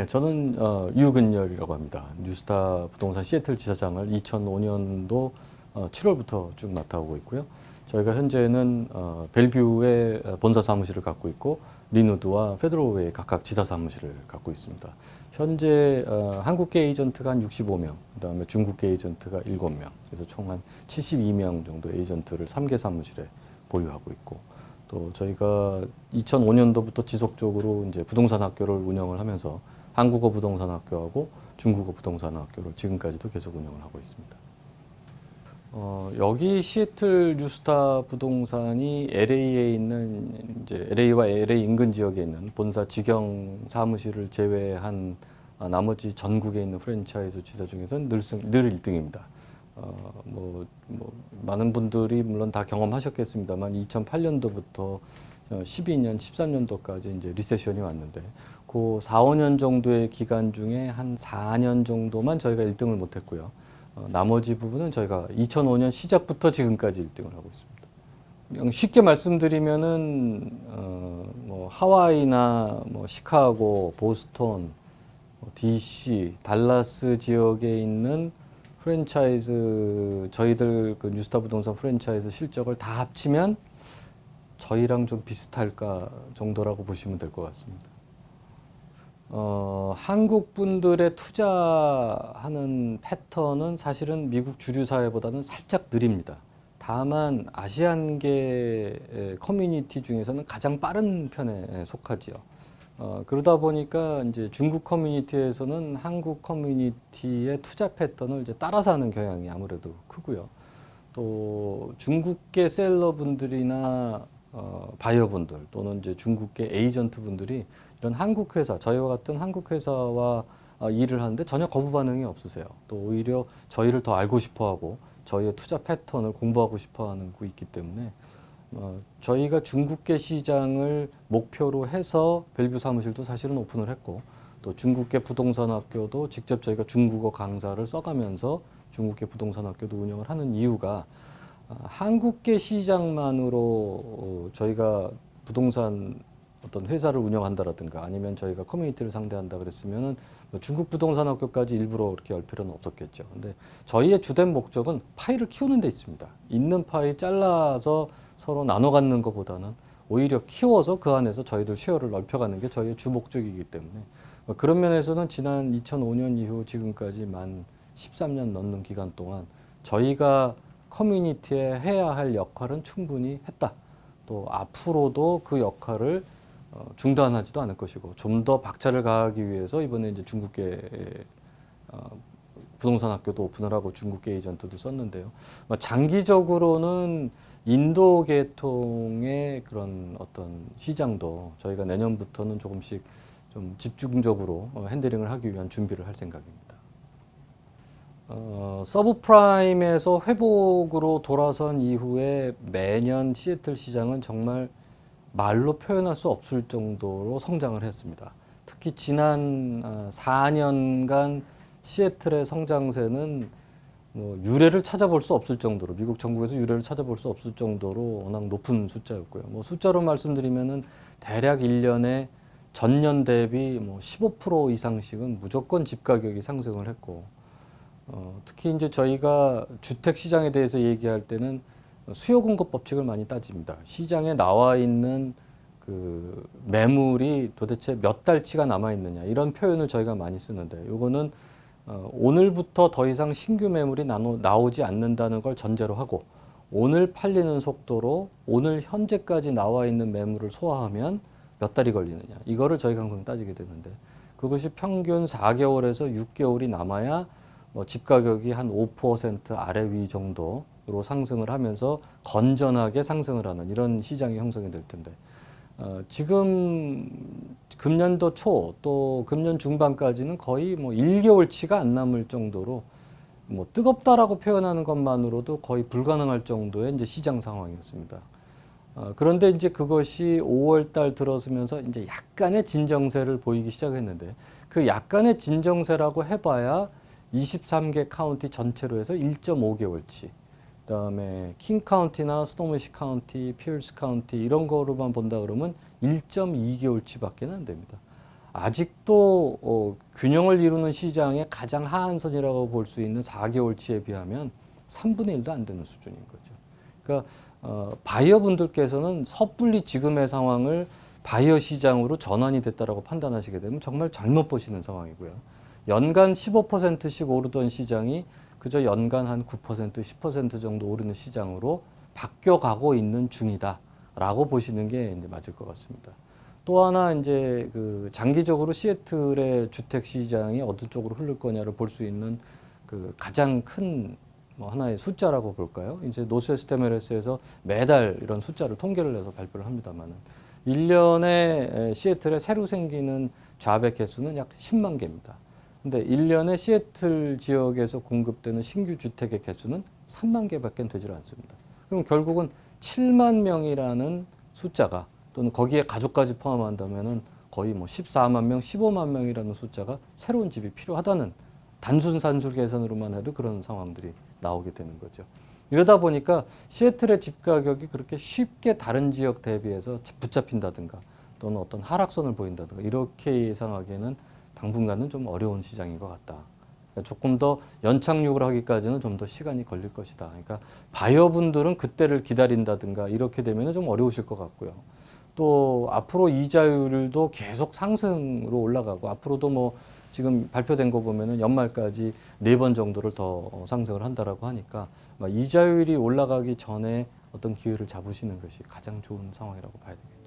네, 저는 유근열이라고 합니다. 뉴스타 부동산 시애틀 지사장을 2005년도 7월부터 쭉 맡아오고 있고요. 저희가 현재는 벨뷰에 본사 사무실을 갖고 있고 리누드와 페드로우에 각각 지사 사무실을 갖고 있습니다. 현재 한국계 에이전트가 한 65명, 그다음에 중국계 에이전트가 7명, 그래서 총 한 72명 정도 에이전트를 3개 사무실에 보유하고 있고, 또 저희가 2005년도부터 지속적으로 이제 부동산 학교를 운영을 하면서 한국어 부동산 학교하고 중국어 부동산 학교를 지금까지도 계속 운영을 하고 있습니다. 여기 시애틀 뉴스타 부동산이 LA에 있는 이제 LA와 LA 인근 지역에 있는 본사 직영 사무실을 제외한 나머지 전국에 있는 프랜차이즈 지사 중에서는 늘 1등입니다. 많은 분들이 물론 다 경험하셨겠습니다만 2008년도부터 12년, 13년도까지 이제 리세션이 왔는데 그 4, 5년 정도의 기간 중에 한 4년 정도만 저희가 1등을 못했고요. 나머지 부분은 저희가 2005년 시작부터 지금까지 1등을 하고 있습니다. 그냥 쉽게 말씀드리면은 하와이나 시카고, 보스턴, DC, 달라스 지역에 있는 프랜차이즈 저희들 그 뉴스타 부동산 프랜차이즈 실적을 다 합치면 저희랑 좀 비슷할까 정도라고 보시면 될 것 같습니다. 한국 분들의 투자하는 패턴은 사실은 미국 주류 사회보다는 살짝 느립니다. 다만 아시안계 커뮤니티 중에서는 가장 빠른 편에 속하지요. 그러다 보니까 이제 중국 커뮤니티에서는 한국 커뮤니티의 투자 패턴을 이제 따라서 하는 경향이 아무래도 크고요. 또 중국계 셀러분들이나 바이어분들 또는 이제 중국계 에이전트 분들이 이런 한국 회사, 저희와 같은 한국 회사와 일을 하는데 전혀 거부 반응이 없으세요. 또 오히려 저희를 더 알고 싶어하고 저희의 투자 패턴을 공부하고 싶어하는 거 있기 때문에 저희가 중국계 시장을 목표로 해서 벨뷰 사무실도 사실은 오픈을 했고 또 중국계 부동산 학교도 직접 저희가 중국어 강사를 써가면서 중국계 부동산 학교도 운영을 하는 이유가 한국계 시장만으로 저희가 부동산 어떤 회사를 운영한다라든가 아니면 저희가 커뮤니티를 상대한다 그랬으면은 중국 부동산 학교까지 일부러 이렇게 열 필요는 없었겠죠. 근데 저희의 주된 목적은 파이를 키우는 데 있습니다. 있는 파이 잘라서 서로 나눠 갖는 것보다는 오히려 키워서 그 안에서 저희들 쉐어를 넓혀가는 게 저희의 주 목적이기 때문에 그런 면에서는 지난 2005년 이후 지금까지 만 13년 넘는 기간 동안 저희가 커뮤니티에 해야 할 역할은 충분히 했다. 또 앞으로도 그 역할을 중단하지도 않을 것이고 좀 더 박차를 가하기 위해서 이번에 이제 중국계 부동산 학교도 오픈을 하고 중국계 에이전트도 썼는데요. 장기적으로는 인도 계통의 그런 어떤 시장도 저희가 내년부터는 조금씩 좀 집중적으로 핸들링을 하기 위한 준비를 할 생각입니다. 서브프라임에서 회복으로 돌아선 이후에 매년 시애틀 시장은 정말 말로 표현할 수 없을 정도로 성장을 했습니다. 특히 지난 4년간 시애틀의 성장세는 유례를 찾아볼 수 없을 정도로 미국 정부에서 유례를 찾아볼 수 없을 정도로 워낙 높은 숫자였고요. 숫자로 말씀드리면은 대략 1년에 전년 대비 15% 이상씩은 무조건 집 가격이 상승을 했고 특히 이제 저희가 주택 시장에 대해서 얘기할 때는 수요 공급 법칙을 많이 따집니다. 시장에 나와 있는 그 매물이 도대체 몇 달치가 남아 있느냐 이런 표현을 저희가 많이 쓰는데 요거는 오늘부터 더 이상 신규 매물이 나오지 않는다는 걸 전제로 하고 오늘 팔리는 속도로 오늘 현재까지 나와 있는 매물을 소화하면 몇 달이 걸리느냐 이거를 저희가 항상 따지게 되는데 그것이 평균 4개월에서 6개월이 남아야 집 가격이 한 5% 아래 위 정도로 상승을 하면서 건전하게 상승을 하는 이런 시장이 형성이 될 텐데 지금 금년도 초 또 금년 중반까지는 거의 1개월치가 안 남을 정도로 뜨겁다라고 표현하는 것만으로도 거의 불가능할 정도의 이제 시장 상황이었습니다. 그런데 이제 그것이 5월 달 들어서면서 이제 약간의 진정세를 보이기 시작했는데 그 약간의 진정세라고 해봐야 23개 카운티 전체로 해서 1.5개월치 그다음에 킹 카운티나 스노메시 카운티, 피어스 카운티 이런 거로만 본다 그러면 1.2개월치밖에 안 됩니다. 아직도 균형을 이루는 시장의 가장 하한선이라고 볼 수 있는 4개월치에 비하면 3분의 1도 안 되는 수준인 거죠. 그러니까 바이어분들께서는 섣불리 지금의 상황을 바이어 시장으로 전환이 됐다라고 판단하시게 되면 정말 잘못 보시는 상황이고요. 연간 15%씩 오르던 시장이 그저 연간 한 9%, 10% 정도 오르는 시장으로 바뀌어가고 있는 중이다라고 보시는 게 이제 맞을 것 같습니다. 또 하나 이제 그 장기적으로 시애틀의 주택 시장이 어느 쪽으로 흐를 거냐를 볼 수 있는 그 가장 큰 뭐 하나의 숫자라고 볼까요? 이제 노스웨스트 MLS 에서 매달 이런 숫자를 통계를 내서 발표를 합니다만은 1년에 시애틀에 새로 생기는 좌백 개수는 약 10만 개입니다. 근데 1년에 시애틀 지역에서 공급되는 신규 주택의 개수는 3만 개밖에 되질 않습니다. 그럼 결국은 7만 명이라는 숫자가 또는 거기에 가족까지 포함한다면은 거의 뭐 14만 명, 15만 명이라는 숫자가 새로운 집이 필요하다는 단순 산술 계산으로만 해도 그런 상황들이 나오게 되는 거죠. 이러다 보니까 시애틀의 집 가격이 그렇게 쉽게 다른 지역 대비해서 붙잡힌다든가 또는 어떤 하락선을 보인다든가 이렇게 예상하기에는 당분간은 좀 어려운 시장인 것 같다. 그러니까 조금 더 연착륙을 하기까지는 좀 더 시간이 걸릴 것이다. 그러니까 바이어분들은 그때를 기다린다든가 이렇게 되면 좀 어려우실 것 같고요. 또 앞으로 이자율도 계속 상승으로 올라가고 앞으로도 뭐 지금 발표된 거 보면은 연말까지 4번 정도를 더 상승을 한다라고 하니까 이자율이 올라가기 전에 어떤 기회를 잡으시는 것이 가장 좋은 상황이라고 봐야 되겠죠.